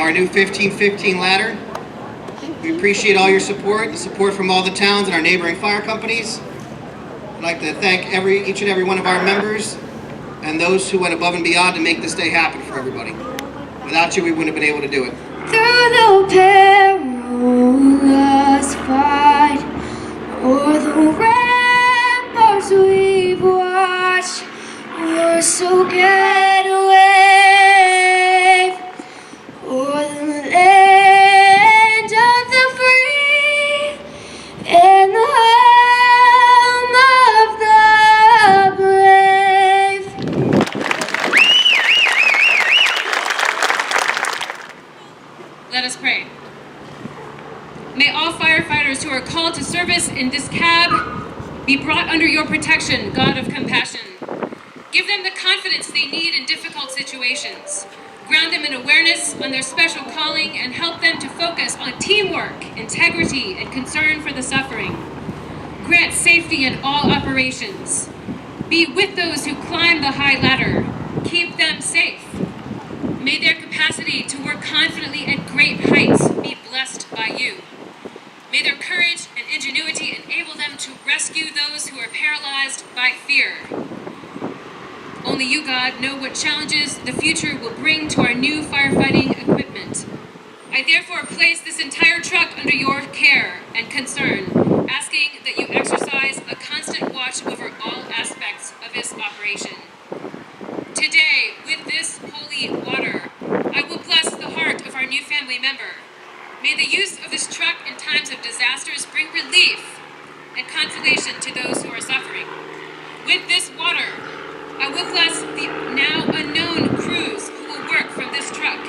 our new 1515 ladder. We appreciate all your support, the support from all the towns and our neighboring fire companies. I'd like to thank each and every one of our members and those who went above and beyond to make this day happen for everybody. Without you, we wouldn't have been able to do it. Through the perilous fight, o'er the ramparts we've watched, we're so get away, o'er the land of the free, and the home of the brave. Let us pray. May all firefighters who are called to service in this cab be brought under your protection, God of compassion. Give them the confidence they need in difficult situations. Ground them in awareness on their special calling and help them to focus on teamwork, integrity, and concern for the suffering. Grant safety in all operations. Be with those who climb the high ladder. Keep them safe. May their capacity to work confidently at great heights be blessed by you. May their courage and ingenuity enable them to rescue those who are paralyzed by fear. Only you, God, know what challenges the future will bring to our new firefighting equipment. I therefore place this entire truck under your care and concern, asking that you exercise a constant watch over all aspects of this operation. Today, with this holy water, I will bless the heart of our new family member. May the use of this truck in times of disasters bring relief and consolation to those who are suffering. With this water, I will bless the now unknown crews who will work from this truck.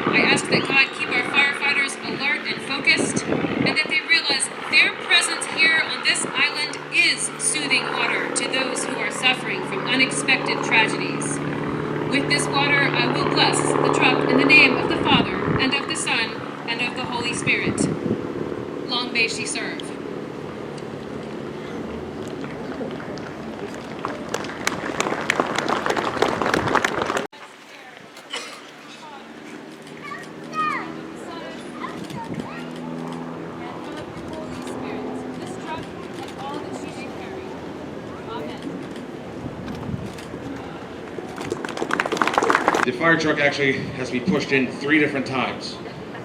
I ask that God keep our firefighters alert and focused, and that they realize their presence here on this island is soothing water to those who are suffering from unexpected tragedies. With this water, I will bless the truck in the name of the Father, and of the Son, and of the Holy Spirit. Long may she serve. The fire truck actually has to be pushed in 3 different times.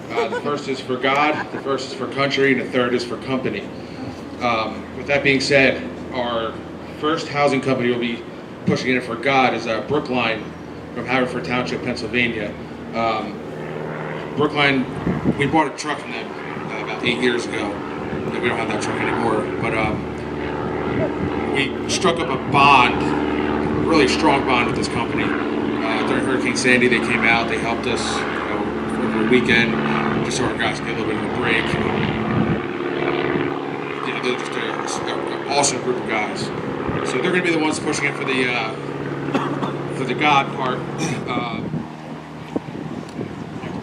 The first is for God, the first is for country, and the third is for company. With that being said, our first housing company will be pushing in for God is Brookline from Haverford Township, Pennsylvania. Brookline, we bought a truck from them about 8 years ago. We don't have that truck anymore, but we struck up a bond, a really strong bond with this company. During Hurricane Sandy, they came out, they helped us over the weekend, just so our guys get a little bit of a break. They're just an awesome group of guys. So they're going to be the ones pushing it for the God part.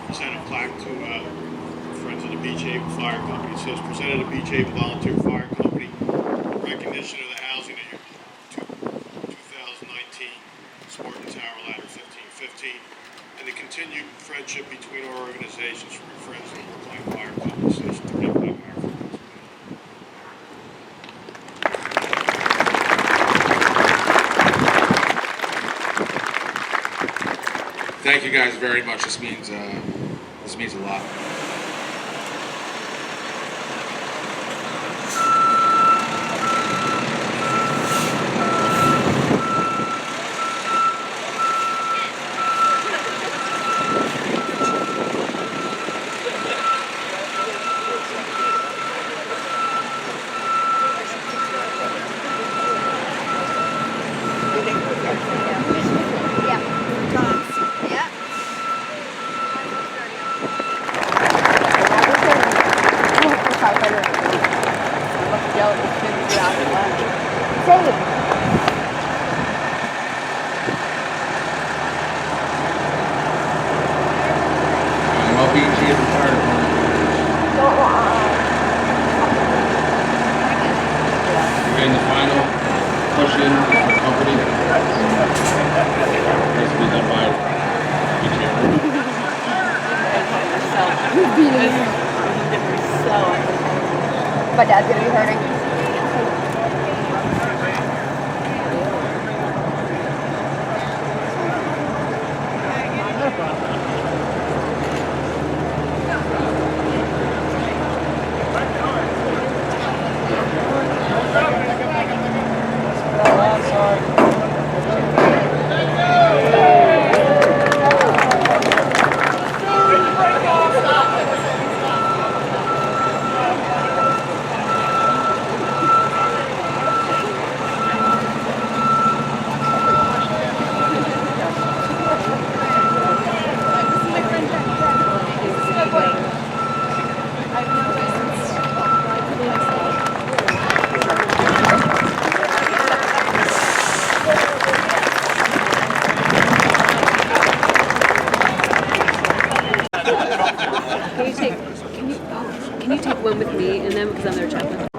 Present a plaque to Friends of the Beach Haven Fire Company. It says, presented to Beach Haven Volunteer Fire Company, in recognition of the housing of your 2019 Spartan Tower Ladder 1515, and the continued friendship between our organizations from Friends of the Brookline Fire Company, Station 35 Hartford. Thank you guys very much. This means a lot. My dad's gonna be hurting. Can you take one with me and them because I'm their chaplain?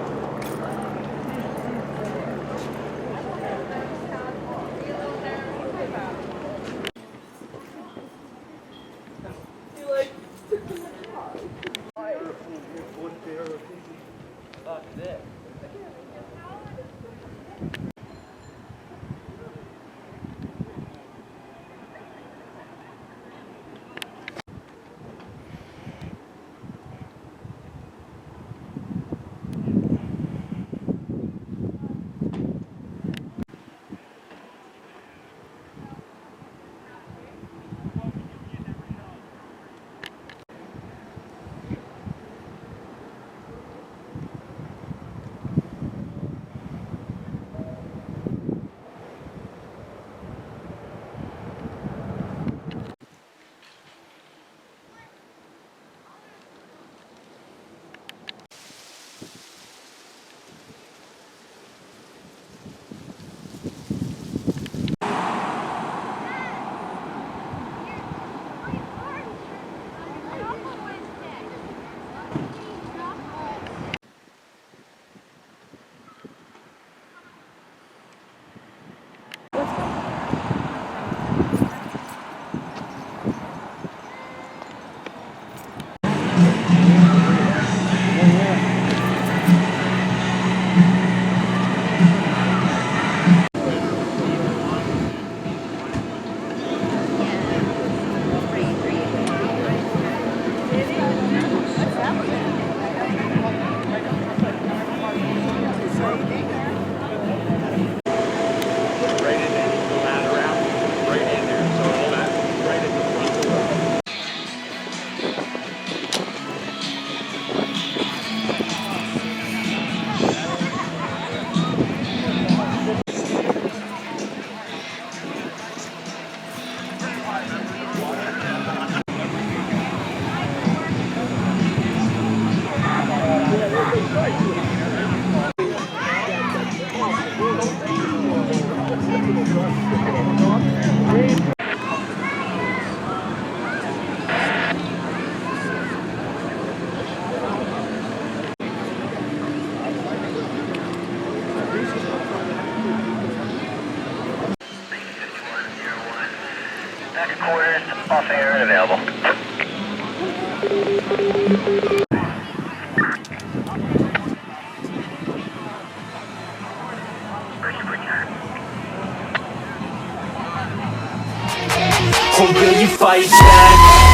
Next quarters, off air and available. Or will you fight back?